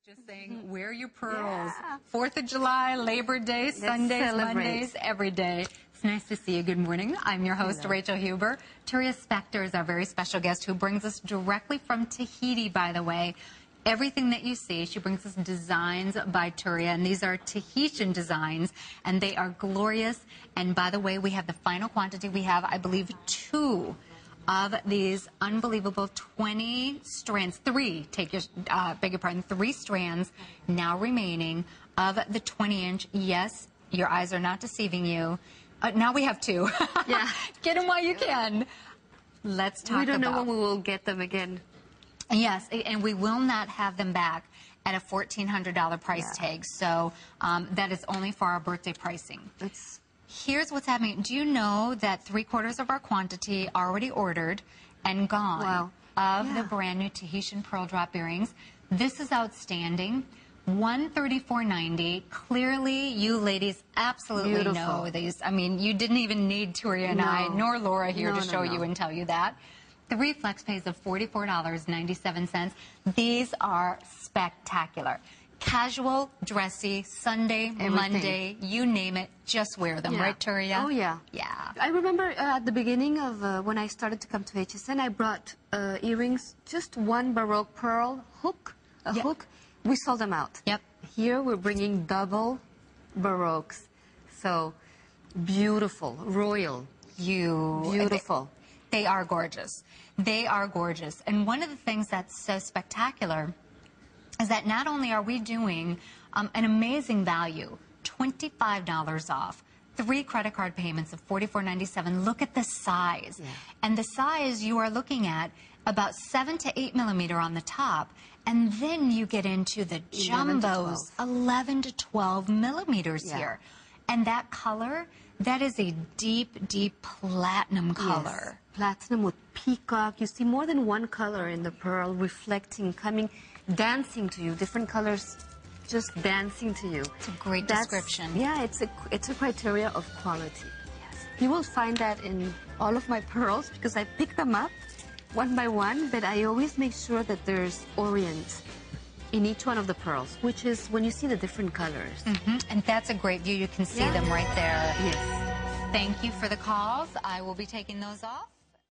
Just saying, wear your pearls. 4th of July, Labor Day, Sundays, Mondays, every day. It's nice to see you. Good morning. I'm your host, Rachel Huber. Turia Spector is our very special guest who brings us directly from Tahiti, by the way. Everything that you see, she brings us designs by Turia, and these are Tahitian designs, and they are glorious. And by the way, we have the final quantity. We have, I believe, 2 of these unbelievable 20 strands, 3, beg your pardon, 3 strands now remaining of the 20-inch. Yes, your eyes are not deceiving you. Now we have 2. Yeah. Get them while you can. Let's talk about... We don't know when we will get them again. Yes, and we will not have them back at a $1,400 price tag. So that is only for our birthday pricing. Here's what's happening. Do you know that 3/4 of our quantity already ordered and gone of the brand new Tahitian pearl drop earrings? This is outstanding. $134.90. Clearly, you ladies absolutely know these. I mean, you didn't even need Turia and I, nor Laura here to show you and tell you that. 3 flex pays of $44.97. These are spectacular. Casual, dressy, Sunday, Monday, you name it, just wear them, right, Turia? Oh, yeah. Yeah. I remember at the beginning of when I started to come to HSN, I brought earrings, just one Baroque pearl hook, hook. We sold them out. Yep. Here we're bringing double Baroques. So beautiful, royal. Beautiful. They are gorgeous. They are gorgeous. And one of the things that's so spectacular is that not only are we doing an amazing value, $25 off, 3 credit card payments of $44.97. Look at the size. And the size you are looking at about 7 to 8 millimeter on the top, and then you get into the jumbos, 11 to 12 millimeters here. And that color, that is a deep, deep platinum color. Platinum with peacock. You see more than one color in the pearl reflecting, coming, dancing to you. Different colors just dancing to you. It's a great description. Yeah, it's a criteria of quality. You will find that in all of my pearls because I pick them up one by one, but I always make sure that there's orient in each one of the pearls, which is when you see the different colors. And that's a great view. You can see them right there. Yes. Thank you for the calls. I will be taking those off.